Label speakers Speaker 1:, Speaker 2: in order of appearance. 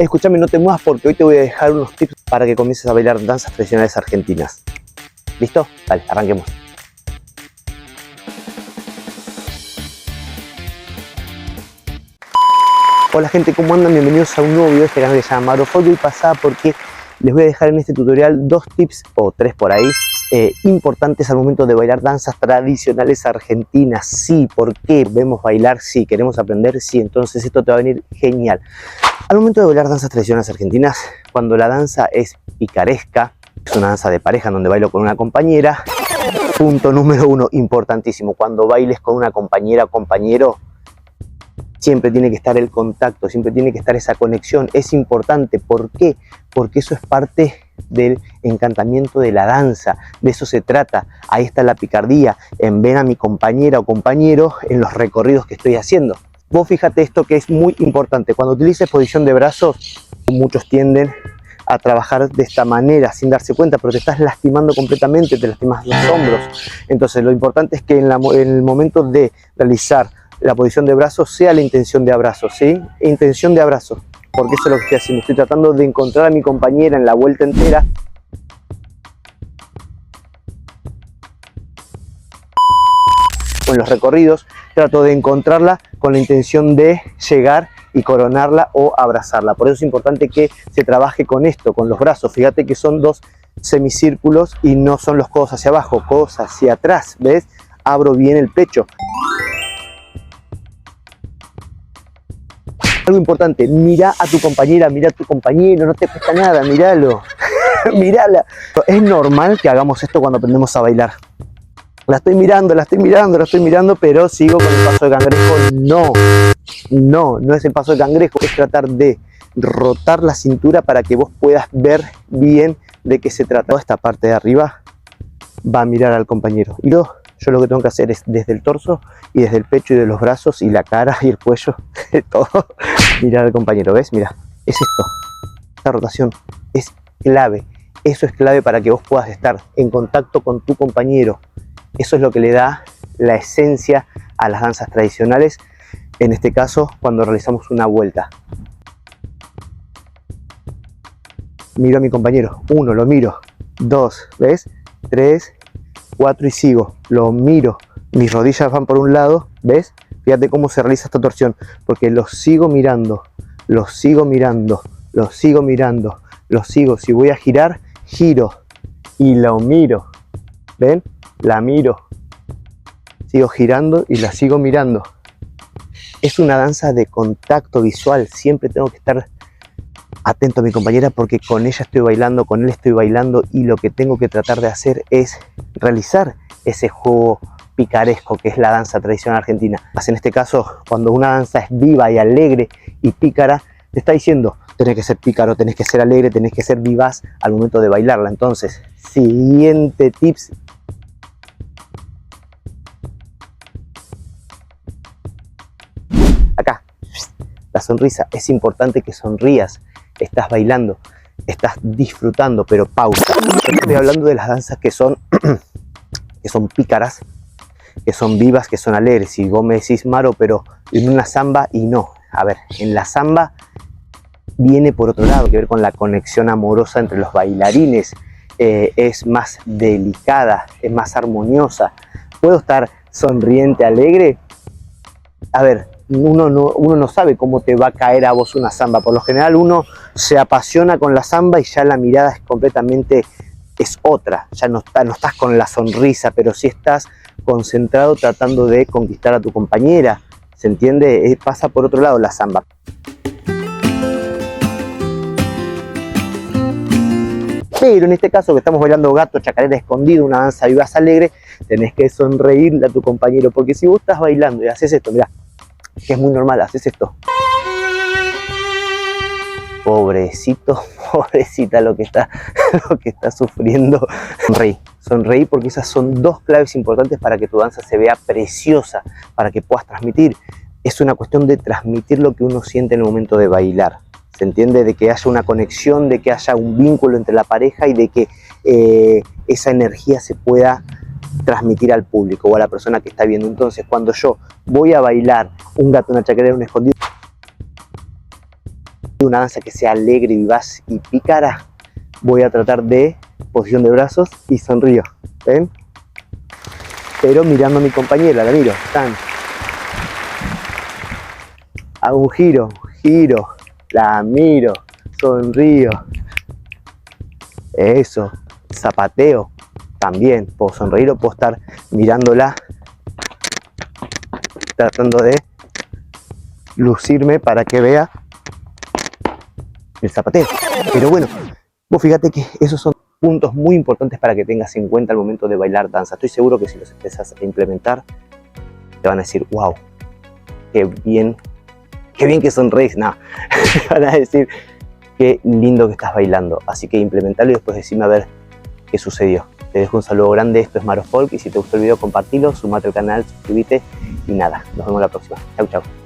Speaker 1: Escúchame, no te muevas porque hoy te voy a dejar unos tips para que comiences a bailar danzas tradicionales argentinas. ¿Listo? Dale, arranquemos. Hola gente, ¿cómo andan? Bienvenidos a un nuevo video de este canal que se llama Mauro Follo. Y pasada porque les voy a dejar en este tutorial dos tips, o tres por ahí, importantes al momento de bailar danzas tradicionales argentinas. Sí, ¿por qué? ¿Vemos bailar? Sí. ¿Queremos aprender? Sí. Entonces esto te va a venir genial. Al momento de bailar danzas tradicionales argentinas, cuando la danza es picaresca, es una danza de pareja en donde bailo con una compañera. Punto número uno, importantísimo, cuando bailes con una compañera o compañero, siempre tiene que estar el contacto, siempre tiene que estar esa conexión. Es importante. ¿Por qué? Porque eso es parte del encantamiento de la danza. De eso se trata. Ahí está la picardía, en ver a mi compañera o compañero en los recorridos que estoy haciendo. Vos fíjate esto que es muy importante. Cuando utilices posición de brazos, muchos tienden a trabajar de esta manera sin darse cuenta, pero te estás lastimando completamente, te lastimas los hombros. Entonces lo importante es que en el momento de realizar la posición de brazos sea la intención de abrazo, ¿sí? Intención de abrazo, porque eso es lo que estoy haciendo. Estoy tratando de encontrar a mi compañera en la vuelta entera. O en los recorridos, trato de encontrarla con la intención de llegar y coronarla o abrazarla. Por eso es importante que se trabaje con esto, con los brazos. Fíjate que son dos semicírculos y no son los codos hacia abajo, codos hacia atrás, ¿ves? Abro bien el pecho. Algo importante, mira a tu compañera, mira a tu compañero, no te cuesta nada, míralo, mírala. Es normal que hagamos esto cuando aprendemos a bailar. La estoy mirando, pero sigo con el paso de cangrejo. No es el paso de cangrejo, es tratar de rotar la cintura para que vos puedas ver bien de qué se trata. Toda esta parte de arriba va a mirar al compañero. Y yo lo que tengo que hacer es desde el torso y desde el pecho y de los brazos y la cara y el cuello, todo, mirar al compañero. ¿Ves? Mira, es esto. Esta rotación es clave. Eso es clave para que vos puedas estar en contacto con tu compañero. Eso es lo que le da la esencia a las danzas tradicionales, en este caso cuando realizamos una vuelta. Miro a mi compañero, 1, lo miro, 2, ¿ves? 3, 4 y sigo, lo miro, mis rodillas van por un lado, ¿ves? Fíjate cómo se realiza esta torsión, porque los sigo mirando, si voy a girar, giro y lo miro, ¿ven? La miro, sigo girando y la sigo mirando. Es una danza de contacto visual, siempre tengo que estar atento a mi compañera porque con ella estoy bailando, con él estoy bailando, y lo que tengo que tratar de hacer es realizar ese juego picaresco que es la danza tradicional argentina. En este caso, cuando una danza es viva y alegre y pícara, te está diciendo, tenés que ser pícaro, tenés que ser alegre, tenés que ser vivaz al momento de bailarla. Entonces, siguiente tips. Acá, la sonrisa. Es importante que sonrías. Estás bailando, estás disfrutando, pero pausa. Estoy hablando de las danzas que son pícaras, que son vivas, que son alegres. Si vos me decís, Maro, pero en una samba, y no. A ver, en la samba viene por otro lado, que ver con la conexión amorosa entre los bailarines. Es más delicada, es más armoniosa. ¿Puedo estar sonriente, alegre? A ver, uno no sabe cómo te va a caer a vos una samba. Por lo general uno se apasiona con la samba y ya la mirada es completamente otra. Ya no estás con la sonrisa, pero sí estás concentrado tratando de conquistar a tu compañera. ¿Se entiende? Pasa por otro lado la samba. Pero en este caso que estamos bailando gato, chacarera, escondido, una danza vivaz, alegre, tenés que sonreírle a tu compañero. Porque si vos estás bailando y haces esto, mirá, que es muy normal, haces esto. Pobrecito, pobrecita lo que está sufriendo. Sonreí porque esas son dos claves importantes para que tu danza se vea preciosa, para que puedas transmitir. Es una cuestión de transmitir lo que uno siente en el momento de bailar. ¿Se entiende? De que haya una conexión, de que haya un vínculo entre la pareja y de que esa energía se pueda transmitir al público o a la persona que está viendo. Entonces, cuando yo voy a bailar un gato, una chacarera, un escondido, una danza que sea alegre, vivaz y pícara, voy a tratar de posición de brazos y sonrío, ¿ven? Pero mirando a mi compañera, la miro, tan. Hago un giro, la miro, sonrío. Eso, zapateo, también puedo sonreír o puedo estar mirándola, tratando de lucirme para que vea el zapateo. Pero bueno, vos fíjate que esos son puntos muy importantes para que tengas en cuenta al momento de bailar danza. Estoy seguro que si los empezás a implementar, te van a decir, wow, qué bien que sonreís. No, van a decir, qué lindo que estás bailando. Así que implementalo y después decime a ver qué sucedió. Te dejo un saludo grande, esto es Maro Folk, y si te gustó el video compartilo, sumate al canal, suscríbete y nada, nos vemos la próxima. Chau, chau.